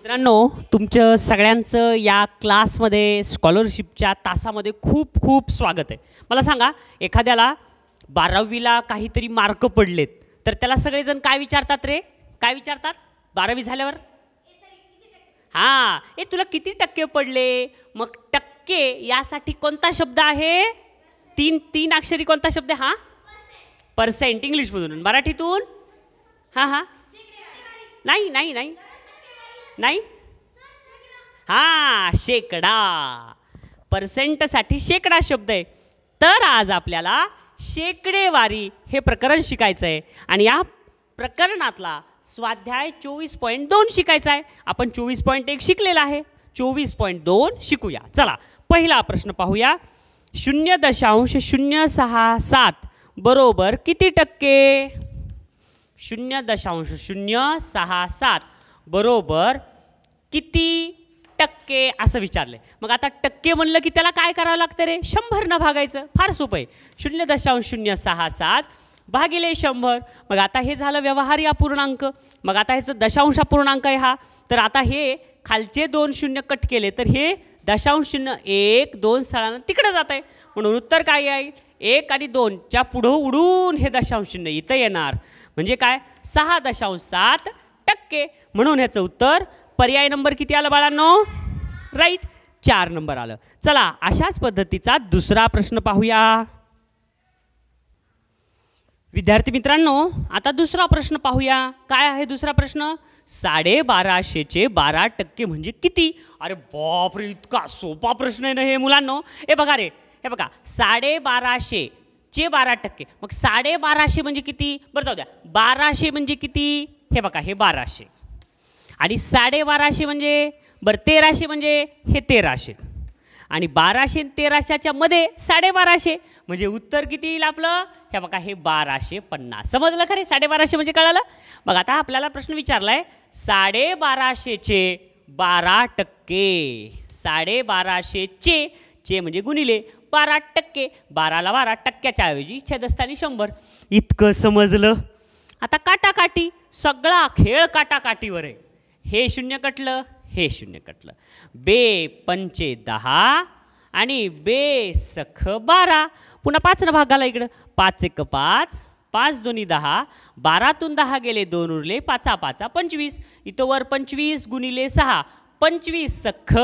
मित्रांनो, तुमचं सगळ्यांचं या क्लासमध्ये स्कॉलरशिपच्या तासामध्ये खूप खूप स्वागत आहे. मला सांगा, एखाद्याला 12वीला काहीतरी मार्क पडलेत तर त्याला सगळेजण काय विचारतात रे? काय विचारतात 12वी झाल्यावर? हां, ए तुला किती टक्के पडले? मग टक्के यासाठी कोणता शब्द आहे? तीन अक्षरी कोणता शब्द आहे? हां, पर्सेंट. इंग्लिशमधून, मराठीतून? हां हां, नाही नाही नाही नाही, हां, शेकडा. पर्सेंटसाठी शेकडा शब्द आहे. तर आज आपल्याला शेकडेवारी हे प्रकरण शिकायचं आहे आणि या प्रकरणातला स्वाध्याय 24.2 शिकायचा आहे. आपण 24.1 शिकलेला आहे, 24.2 शिकूया. चला, पहिला प्रश्न पाहूया. 0.067 बरोबर किती टक्के? 0.067 बरोबर किती टक्के असं विचारले. मग आता टक्के म्हणलं की त्याला काय करावं लागतं रे? 100 न भागायचं. फार सोपं आहे. 0.067 भागिले 100. मग आता हे झालं व्यवहारी अपूर्णांक. मग आता ह्याचं दशांश अपूर्णांक आहे हा. तर आता हे खालचे 2 शून्य कट केले तर हे दशांश चिन्ह 1 2 स्थळानं तिकडे जात आहे. म्हणून उत्तर काय येईल? 1 आणि 2 च्या पुढं उडून हे दशांश चिन्ह इथं येणार. म्हणजे काय? 6.7 टक्के. म्हणून ह्याचं उत्तर पर्याय नंबर किती आलं बाळांनो? राईट, 4 नंबर आलं. चला, अशाच पद्धतीचा दुसरा प्रश्न पाहूया. विद्यार्थी मित्रांनो, आता दुसरा प्रश्न पाहूया. काय आहे दुसरा प्रश्न? 1250चे 12% म्हणजे किती? अरे बापरे, इतका सोपा प्रश्न आहे ना हे मुलांनो. हे बघा रे, हे बघा, 1250चे 12%. मग 1250 म्हणजे किती? बरं जाऊ द्या, 1200 म्हणजे किती? हे बघा, हे 1200 आणि 1250 म्हणजे बरं 1300 म्हणजे हे 1300 आणि 1200 आणि 1300च्या मध्ये 1250 म्हणजे उत्तर किती येईल आपलं? हे बघा, हे 1250. समजलं खरे? 1250 म्हणजे कळालं? मग आता आपल्याला प्रश्न विचारलाय 1250चे 12%. 1250चे म्हणजे गुणिले 12%. 12ला 12 टक्क्याच्या ऐवजी छेदस्थानी 100. इतकं समजलं. आता काटाकाटी, सगळा खेळ काटाकाटीवर आहे. हे शून्य कटलं, हे शून्य कटलं. बे पंचे 10 आणि बे सख 12. पुन्हा 5 न भागाला इकडं. 5 1 5, 5 2 10, 12तून 10 गेले, 2 उरले, 5 5 25. इथं वर 25 गुणिले 6, 25 सख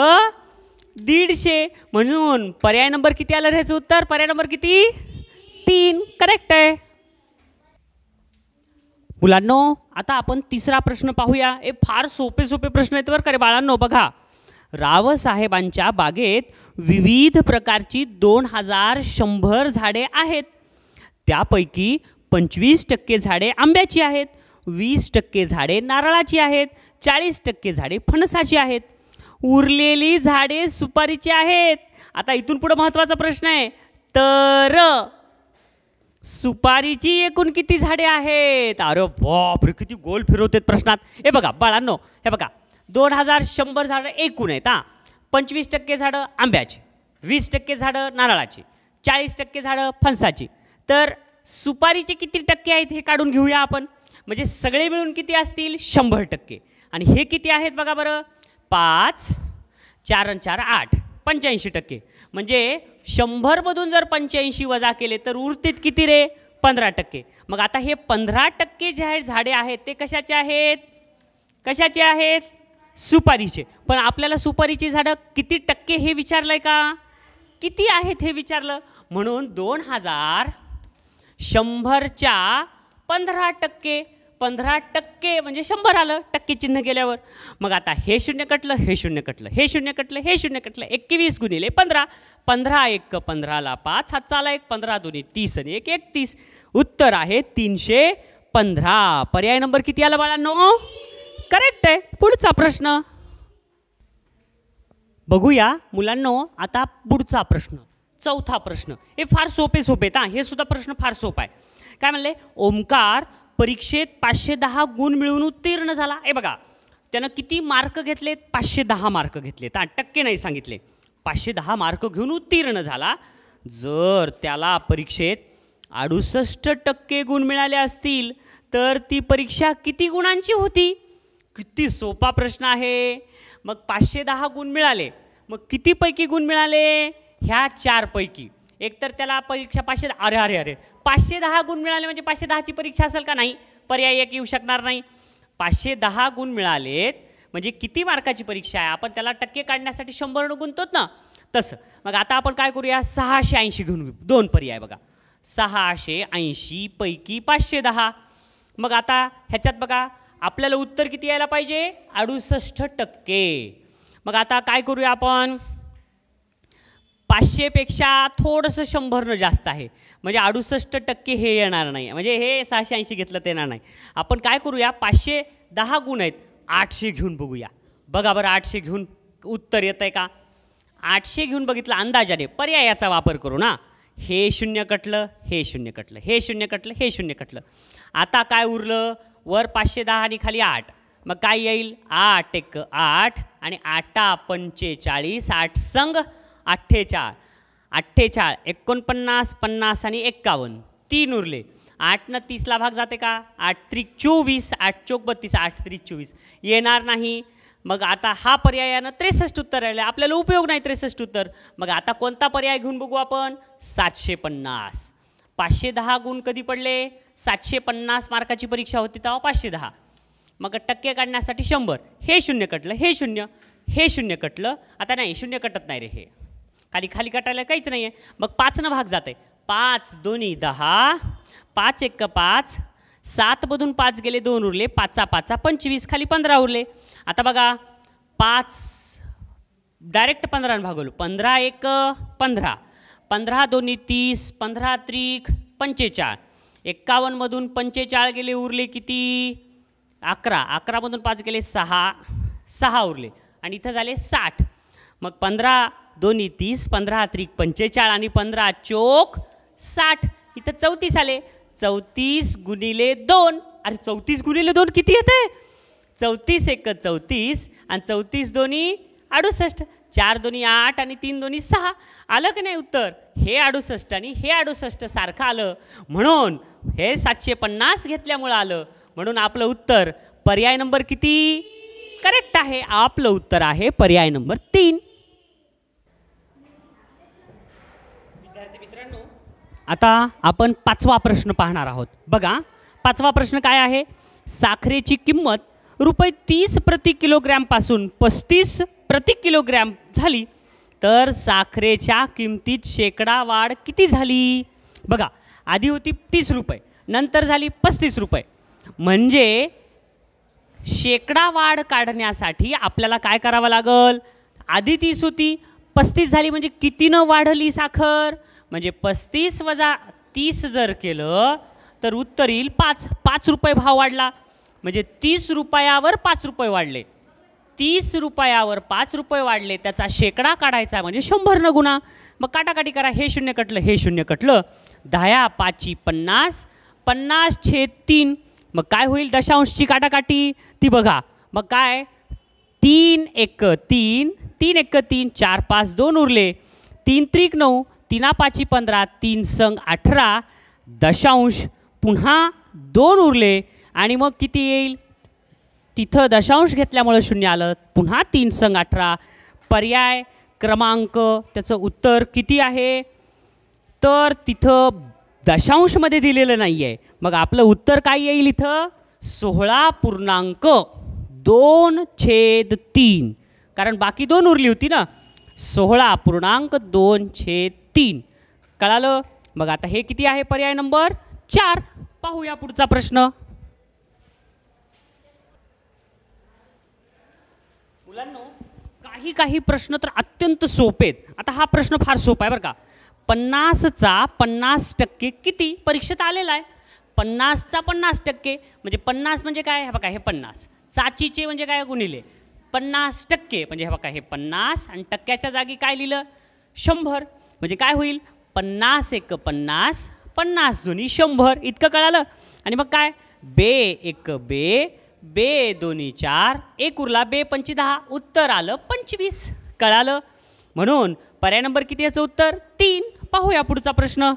150. म्हणून पर्याय नंबर किती आलं ह्याचं उत्तर? पर्याय नंबर किती? 3. करेक्ट आहे. मुलांनो, आता आपण तिसरा प्रश्न पाहूया. हे फार सोपे सोपे प्रश्न आहेत बरं का रे बाळांनो. बघा, रावसाहेबांच्या बागेत विविध प्रकारची 2100 झाडे आहेत. त्यापैकी 25% झाडे आंब्याची आहेत, 20% झाडे नारळाची आहेत, 40% झाडे फणसाची आहेत, उरलेली झाडे सुपारीची आहेत. आता इथून पुढे महत्त्वाचा प्रश्न आहे. तर सुपारीची एकूण किती झाडे आहेत? अरे बापरे, किती गोल फिरवतात प्रश्नात. हे बघा बाळांनो, हे बघा, 2100 झाडं एकूण आहेत. हां, 25% झाडं आंब्याची, 20% झाडं नारळाची, 40% झाडं फणसाची. तर सुपारीचे किती टक्के आहेत हे काढून घेऊया आपण. म्हणजे सगळे मिळून किती असतील? 100%. आणि हे किती आहेत बघा बरं? 5 4 आणि 4 8, 85%. म्हणजे 100मधून जर 85 वजा केले तर उरतील किती रे? 15%. मग आता हे 15% जे झाडे आहेत ते कशाचे आहेत? कशाचे आहेत? सुपारीचे. पण आपल्याला सुपारीची झाडं किती टक्के हे विचारलंय का? किती आहेत हे विचारलं. म्हणून 2100च्या 15%. 15% म्हणजे 100 आलं टक्के चिन्ह गेल्यावर. मग आता हे शून्य कटलं, हे शून्य कटलं, हे शून्य कटलं, हे शून्य कटलं. 21 गुणिले 15. 15 1 15ला 5, हात चाला 1, 15 2 30 आणि 1 31. उत्तर आहे 315. पर्याय नंबर किती आला बाळांनो? करेक्ट आहे. पुढचा प्रश्न बघूया मुलांनो. आता पुढचा प्रश्न, चौथा प्रश्न. हे फार सोपे सोपे आहेत. हे सुद्धा प्रश्न फार सोपा आहे. काय म्हणले? ओमकार परीक्षेत 510 गुण मिळवून उत्तीर्ण झाला. हे बघा, त्यानं किती मार्क घेतलेत? 510 मार्क घेतलेत. टक्के नाही सांगितले. 510 मार्क घेऊन उत्तीर्ण झाला. जर त्याला परीक्षेत 68% गुण मिळाले असतील तर ती परीक्षा किती गुणांची होती? किती सोपा प्रश्न आहे. मग 510 गुण मिळाले. मग कितीपैकी गुण मिळाले? ह्या 4 पैकी. एकतर त्याला परीक्षा 500, अरे अरे अरे 510 गुण मिळाले म्हणजे 510ची परीक्षा असेल का? नाही, पर्याय एक येऊ शकणार नाही. 510 गुण मिळालेत म्हणजे किती मार्काची परीक्षा आहे? आपण त्याला टक्के काढण्यासाठी 100 गुणतोत ना, तसं. मग आता आपण काय करूया, 680 घेऊन घेऊ. 2 पर्याय बघा, 680 पैकी 510. मग आता ह्याच्यात बघा आपल्याला उत्तर किती यायला पाहिजे? 68%. मग आता काय करूया आपण, 500 पेक्षा थोडंसं 100 जास्त आहे म्हणजे 68% हे येणार नाही, म्हणजे हे 680 घेतलं ते येणार नाही. आपण काय करूया, 510 गुण आहेत, 800 घेऊन बघूया. बघा बरं 800 घेऊन उत्तर येत आहे का? 800 घेऊन बघितलं अंदाजाने, पर्यायाचा वापर करू ना. हे 0 कटलं, हे 0 कटलं, हे 0 कटलं, हे 0 कटलं. आता काय उरलं, वर 510 आणि खाली 8. मग काय येईल, 8 एक 8 आणि 8 45, 8 संग 48, 48 49, 50 आणि 51, 3 उरले. 8 न 30ला भाग जाते का? 8 त्रिक 24, 8 चौक 32, 8 त्रिक 24 येणार नाही. मग आता हा पर्यायानं 63 उत्तर राहिले, आपल्याला उपयोग नाही 63 उत्तर. मग आता कोणता पर्याय घेऊन बघू आपण, 750. 510 गुण कधी पडले? 750 मार्काची परीक्षा होती तेव्हा 510. मग टक्के काढण्यासाठी 100. हे 0 कटलं, हे 0, हे 0 कटलं. आता नाही 0 कटत नाही रे, हे खाली खाली कटायला काहीच नाही आहे. मग 5 न भाग जाते, 5 दोन्ही 10, 5 एक 5, 7 मधून 5 गेले, 2 उरले, 5 5 25, खाली 15 उरले. आता बघा 5 डायरेक्ट 15 भागवलं, 15 एक 15, 15 दोन्ही 30, 15 त्रिक 45, 51 मधून 45 गेले, उरले किती? 11, 11 मधून 5 गेले 6, 6 उरले आणि इथं झाले 60. मग 15 दोन्ही 30, 15 त्रिक 45 आणि 15 चोक 60, इथं 34 आले. 34 गुणिले 2, अरे 34 गुणिले 2 किती येते? 34 एक 34 आणि 34 दोन्ही 68, 4 दोन्ही 8 आणि 3 दोन्ही 6. आलं की नाही उत्तर? हे 68 आणि हे 68 सारखं आलं, म्हणून हे 750 घेतल्यामुळं आलं. म्हणून आपलं उत्तर पर्याय नंबर किती करेक्ट आहे? आपलं उत्तर आहे पर्याय नंबर 3. विद्यार्थी मित्रांनो, आता आपण 5वा प्रश्न पाहणार आहोत. बघा 5वा प्रश्न काय आहे, साखरेची किंमत ₹30 प्रति किलोग्रॅम पासून 35 प्रति किलोग्रॅम झाली तर साखरेच्या किमतीत शेकडा वाढ किती झाली? बघा आधी होती 30 रुपये, नंतर झाली 35 रुपये. म्हणजे शेकडा वाढ काढण्यासाठी आपल्याला काय करावं लागल? आधी 30 होती, 35 झाली, म्हणजे कितीनं वाढली साखर? म्हणजे 35 वजा 30 जर केलं तर उत्तर येईल 5. 5 रुपये भाव वाढला, म्हणजे 30 रुपयावर 5 रुपये वाढले. 30 रुपयावर 5 रुपये वाढले, त्याचा शेकडा काढायचा म्हणजे 100 न गुणा. मग काटाकाटी करा, हे 0 कटलं, हे 0 कटलं, 10 5 50, 50/3. मग काय होईल? दशांशची काटाकाटी ती बघा. मग काय, 3 एक 3, 3 एक 3, 4 5 2 उरले, 3 त्रिक 9, 3 5 15, 3 संग 18, दशांश पुन्हा 2 उरले आणि मग किती येईल? तिथं दशांश घेतल्यामुळे 0 आलं, पुन्हा 3 संग 18. पर्याय क्रमांक त्याचं उत्तर किती आहे? तर तिथं दशांशमध्ये दिलेलं नाही आहे. मग आपलं उत्तर काय येईल इथं? 16.2/3, कारण बाकी 2 उरली होती ना. 16.2/3. कळालं? मग आता हे किती आहे? पर्याय नंबर 4. पाहूया पुढचा प्रश्न. मुलांनो, काही प्रश्न तर अत्यंत सोपे आहेत. आता हा प्रश्न फार सोपा आहे बरं का. 50चा 50% किती? परीक्षेत आलेला आहे. 50चा 50% म्हणजे 50 म्हणजे काय? हे बघा, हे 50. चाचीचे म्हणजे काय? गुणिले 50% म्हणजे हे बघा, हे 50 आणि टक्क्याच्या जागी काय लिहिलं? 100. म्हणजे काय होईल? 50 एक 50, 50 दोन्ही 100. इतकं कळालं? आणि मग काय? बे एक बे, बे दोन्ही 4, एक उरला, बे 5 10, उत्तर आलं 25. कळालं? म्हणून पर्याय नंबर किती याचं उत्तर? 3. पाहूया पुढचा प्रश्न.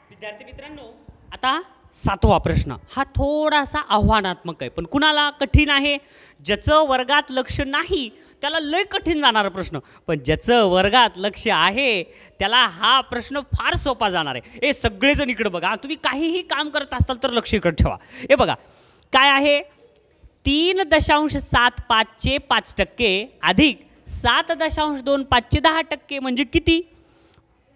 विद्यार्थी मित्रांनो, आता 7वा प्रश्न हा थोडासा आव्हानात्मक आहे, पण कुणाला कठीण आहे? ज्याचं वर्गात लक्ष नाही त्याला लय कठीण जाणारा प्रश्न, पण ज्याचं वर्गात लक्ष आहे त्याला हा प्रश्न फार सोपा जाणार आहे. हे सगळेजण इकडे बघा, तुम्ही काहीही काम करत असाल तर लक्ष इकडे ठेवा. हे बघा काय आहे, 3.75 5% अधिक 7.25 10% म्हणजे किती?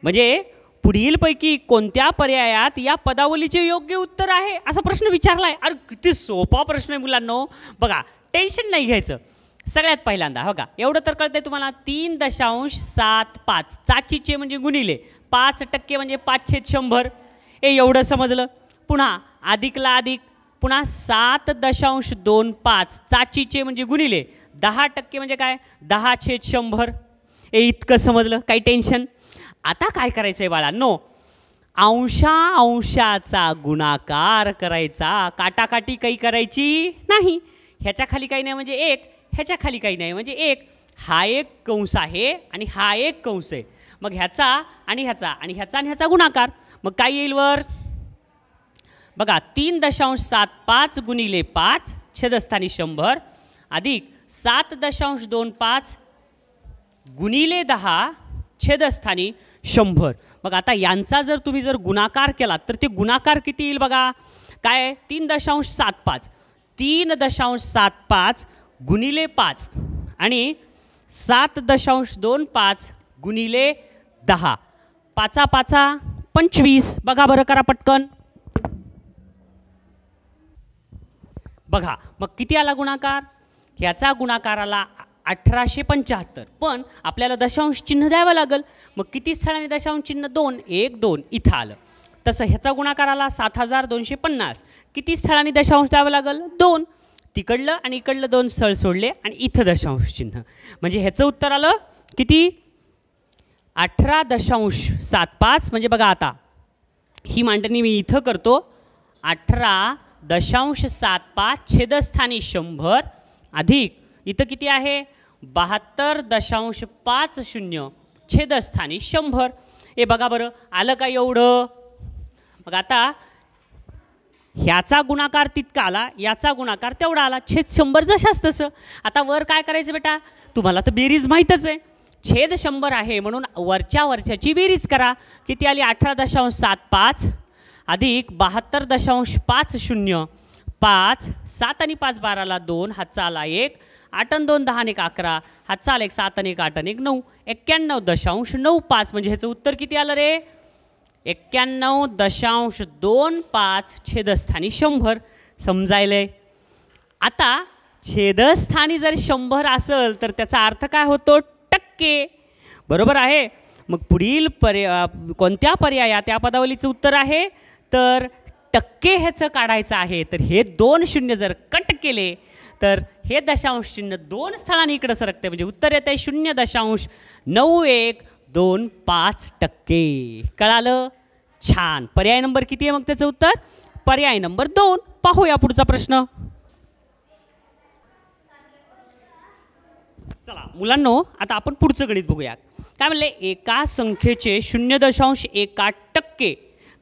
म्हणजे पुढीलपैकी कोणत्या पर्यायात या पदावलीचे योग्य उत्तर आहे असा प्रश्न विचारलाय. अरे किती सोपा प्रश्न आहे मुलांनो. बघा टेन्शन नाही घ्यायचं. सगळ्यात पहिल्यांदा हो का, एवढं तर कळतंय तुम्हाला, 3.75 चाचीचे म्हणजे गुणिले 5% म्हणजे 5/100 हे एवढं समजलं. पुन्हा अधिकला अधिक, पुन्हा 7.25 चाचीचे म्हणजे गुणिले 10% म्हणजे काय 10/100 हे इतकं समजलं. काही टेन्शन. आता काय करायचं आहे बाळांनो, अंशाचा गुणाकार करायचा, काटाकाटी काही करायची नाही. ह्याच्या खाली काही नाही म्हणजे 1, ह्याच्या खाली काही नाही म्हणजे 1. हा एक कंस आहे आणि हा एक कंस आहे. मग ह्याचा आणि ह्याचा आणि ह्याचा आणि ह्याचा गुणाकार, मग काय येईल वर बघा, 3.75 गुणिले 5 छेदस्थानी 100 अधिक 7.25 गुणिले 10 छेदस्थानी 100. मग आता यांचा जर तुम्ही जर गुणाकार केला तर ते गुणाकार किती येईल बघा, काय 3.75 गुणिले 5 आणि 7.25 गुणिले 10, 5 5 25. बघा बरं, करा पटकन. बघा मग किती आला गुणाकार, ह्याचा गुणाकार आला 1875, पण आपल्याला दशांश चिन्ह द्यावं लागेल. मग किती स्थळांनी दशांश चिन्ह 2 1 2 इथं आलं. तसं ह्याचा गुणाकार आला 7250, किती स्थळांनी दशांश द्यावं लागेल 2. तिकडलं आणि इकडलं 2 स्थळ सोडले आणि इथं दशांश चिन्ह, म्हणजे ह्याचं उत्तर आलं किती 18.75. म्हणजे बघा आता ही मांडणी मी इथं करतो, 18.75 छेदस्थानी 100 अधिक इथं किती आहे 72.50 छेदस्थानी 100. हे बघा बरं आलं का एवढं. मग आता ह्याचा गुणाकार तितका आला, याचा गुणाकार तेवढा आला, छेद 100 जशाच तसं. आता वर काय करायचं बेटा, तुम्हाला तर बेरीज माहीतच आहे, छेद 100 आहे म्हणून वरच्याची बेरीज करा. किती आली 18.75 अधिक 72.50, 5 7 आणि 5 12ला 2, हातचा आला 1, 8 आणि 2 10 आणि 11, हातचा आला 1, 7 आणि 1 8 आणि 1 9, 91.95 म्हणजे ह्याचं उत्तर किती आलं रे 91.25 छेदस्थानी 100. समजायलंय. आता छेदस्थानी जर 100 असेल तर त्याचा अर्थ काय होतो टक्के, बरोबर आहे. मग पुढील कोणत्या पर्यायात त्या पदावलीचं उत्तर आहे तर टक्के ह्याचं काढायचं आहे. तर हे 2 शून्य जर कट केले तर हे दशांश चिन्ह 2 स्थळांनी इकडे सरकते, म्हणजे उत्तर येते 0.9125%. कळालं. छान. पर्याय नंबर किती आहे मग त्याचं उत्तर, पर्याय नंबर 2. पाहूया पुढचा प्रश्न. चला मुलांनो आता आपण पुढचं गणित बघूया. काय म्हणले, एका संख्येचे 0.1%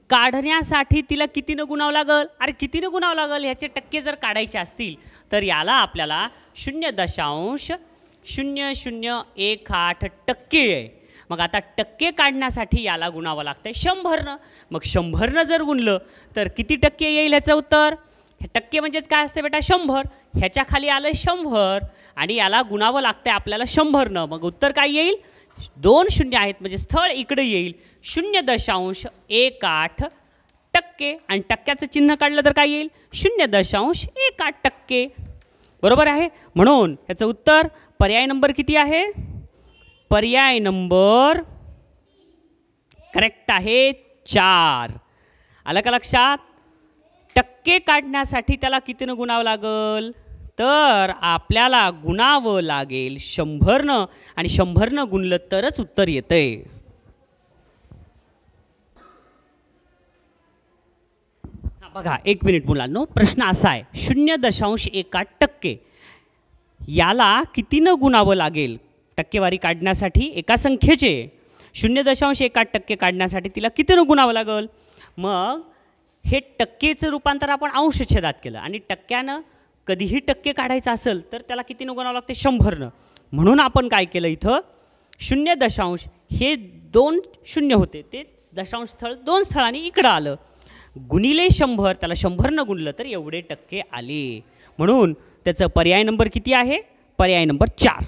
काढण्यासाठी तिला कितीनं गुणावं लागल. अरे कितीनं गुणावं लागल, ह्याचे टक्के जर काढायचे असतील तर याला आपल्याला 0.0018% आहे. मग आता टक्के काढण्यासाठी याला गुणावं लागतंय 100नं. मग 100नं जर गुणलं तर किती टक्के येईल ह्याचं उत्तर. हे टक्के म्हणजेच काय असते बेटा 100. ह्याच्या खाली आलं 100 आणि याला गुणावं लागतंय आपल्याला 100नं. मग उत्तर काय येईल, 2 शून्य आहेत म्हणजे स्थळ इकडे येईल 0.18%. आणि टक्क्याचं चिन्ह काढलं तर काय येईल 0.18%. बरोबर आहे. म्हणून याचं उत्तर पर्याय नंबर किती आहे, पर्याय नंबर करेक्ट आहे 4. आलं का लक्षात. टक्के काढण्यासाठी त्याला कितीनं गुणावं लागल तर आपल्याला गुणावं लागेल 100नं आणि 100नं गुणलं तरच उत्तर येतंय. बघा 1 मिनिट मुलांनो, प्रश्न असा आहे 0.1% याला कितीनं गुणावं लागेल टक्केवारी काढण्यासाठी. एका संख्येचे 0.1% काढण्यासाठी तिला कितीनं गुणावं लागल. मग हे टक्केचं रूपांतर आपण अंशछेदात केलं आणि टक्क्यानं कधीही टक्के काढायचं असेल तर त्याला किती गुणावं लागते 100नं. म्हणून आपण काय केलं इथं 0 हे 2 शून्य होते ते दशांश स्थळ 2 स्थळांनी इकडं आलं गुणिले 100 त्याला 100नं गुणलं तर एवढे टक्के आले. म्हणून त्याचं पर्याय नंबर किती आहे? पर्याय नंबर 4.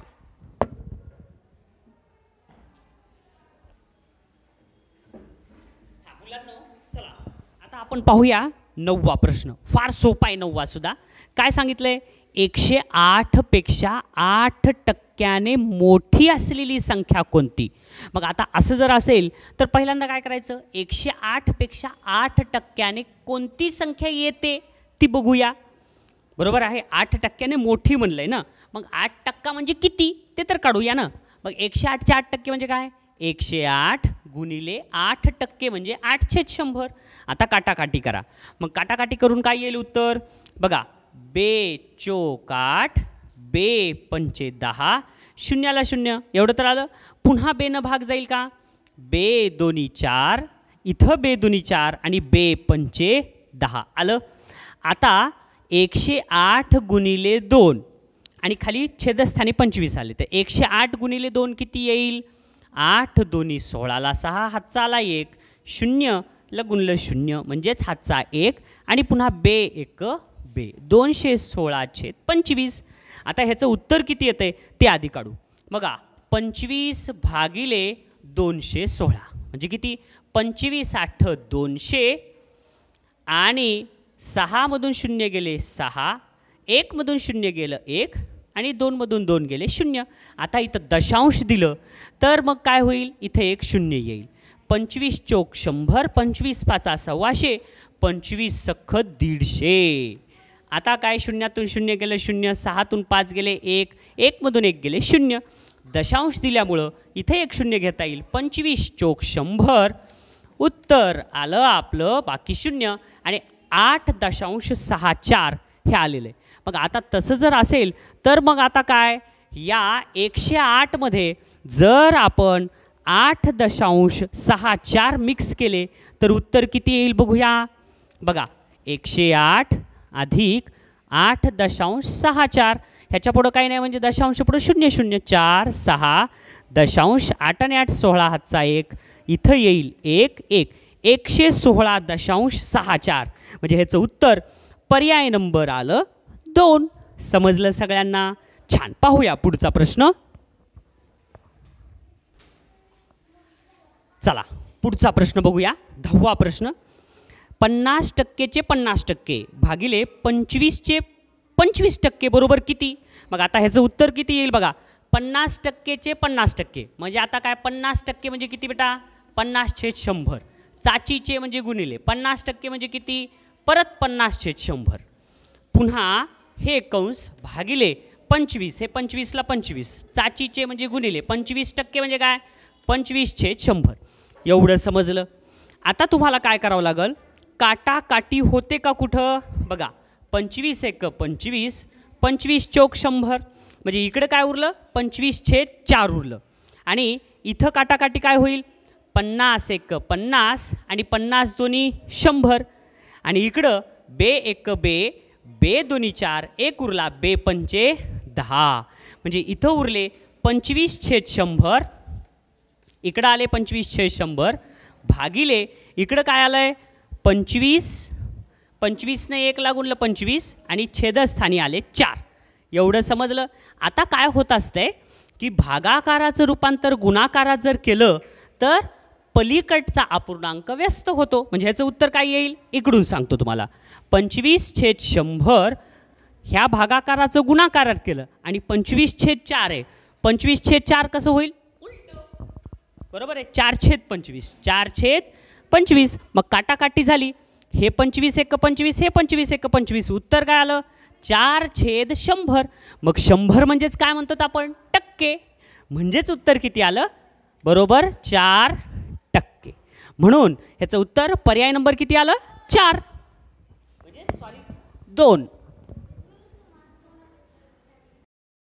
चला आता आपण पाहूया 9वा प्रश्न. फार सोपा आहे 9वा सुद्धा. काय सांगितलंय? 108 पेक्षा 8% मोठी असलेली संख्या कोणती? मग आता असं जर असेल तर पहिल्यांदा काय करायचं? 108 पेक्षा 8% कोणती संख्या येते ती बघूया. बरोबर आहे, 8% मोठी म्हणलंय ना. मग 8% म्हणजे किती ते तर काढूया ना. मग 108 चे 8% म्हणजे काय? 108 गुणिले 8% म्हणजे 8/100. आता काटाकाटी करा. मग काटाकाटी करून काय येईल उत्तर? बघा, बे चोक 8 बे पंचे 10 शून्याला 0 एवढं तर आलं. पुन्हा बेनं भाग जाईल का? बे दोन्ही 4 इथं बे दोन्ही 4 आणि बे पंचे 10 आलं. आता 108 गुणिले 2 आणि खाली छेदस्थानी 25 आले तर 108 गुणिले 2 किती येईल? 8 दोन्ही 16ला 6 हातचा आला 1 0ला गुणलं 0 म्हणजेच हातचा 1 आणि पुन्हा बे 1 बे 216/25. आता ह्याचं उत्तर किती येतंय ते आधी काढू. बघा 25 भागिले 216 म्हणजे किती? 25 8 200 आणि 6 मधून 0 गेले 6 1 मधून 0 गेलं 1 आणि 2 मधून 2 गेले 0. आता इथं दशांश दिलं तर मग काय होईल? इथं एक 0 येईल. 25 चोक 100 25 पाचा 125 25 सख्ख 150. आता काय? शून्यातून 0 गेलं 0 6तून 5 गेले 1 1 मधून 1 गेले 0. दशांश दिल्यामुळं इथे एक 0 घेता येईल. 25 चोक 100 उत्तर आलं आपलं बाकी 0 आणि 8.64 हे आलेलं आहे. मग आता तसं जर असेल तर मग आता काय? या 108 मध्ये जर आपण 8.64 मिक्स केले तर उत्तर किती येईल बघूया. बघा 108 अधिक 8.64 ह्याच्या पुढं काही नाही म्हणजे दशांश पुढं 0 0 4 6 दशांश 8 आणि 8 16 हातचा 1 इथं येईल 1 1 116.64 म्हणजे ह्याचं उत्तर पर्याय नंबर आलं 2. समजलं सगळ्यांना? छान. पाहूया पुढचा प्रश्न. चला पुढचा प्रश्न बघूया. 10वा प्रश्न. 50%चे 50% भागिले 25चे 25% बरोबर किती? मग आता ह्याचं उत्तर किती येईल बघा. 50%चे 50% म्हणजे आता काय? 50% म्हणजे किती बेटा? 50/100. चाचीचे म्हणजे गुणिले 50% म्हणजे किती? परत 50/100. पुन्हा हे कंस भागिले 25 हे 25ला 25 चाचीचे म्हणजे गुणिले 25% म्हणजे काय? 25/100. एवढं समजलं. आता तुम्हाला काय करावं लागेल? काटाकाटी होते का कुठं? बघा 25 1 25 25 चोक 100 म्हणजे इकडे काय उरलं? 25/4 उरलं आणि इथं काटाकाटी काय होईल? 50 1 50 आणि 50 दोन्ही 100 आणि इकडं बे 1 बे बे दोन्ही 4 1 उरला बे पंचे 10 म्हणजे इथं उरले 25/100 इकडं आले 25/100 भागिले इकडं काय आलंय 25ने 1 ला गुणलं 25 आणि छेदस्थानी आले 4. एवढं समजलं. आता काय होत असतंय की भागाकाराचं रूपांतर गुणाकारात जर केलं तर पलीकडचा अपूर्णांक व्यस्त होतो. म्हणजे ह्याचं उत्तर काय येईल? इकडून सांगतो तुम्हाला. 25/100 ह्या भागाकाराचं गुणाकारात केलं आणि 25/4 आहे. 25/4 कसं होईल? उलट. बरोबर आहे. 4/25 4/25 मग काटाकाटी झाली. हे 25 1 25 हे 25 1 25 उत्तर काय आलं? 4/100. मग 100 म्हणजेच काय म्हणतो आपण? टक्के. म्हणजेच उत्तर किती आलं? बरोबर 4%. म्हणून ह्याचं उत्तर पर्याय नंबर किती आलं? 4 म्हणजे सॉरी 2.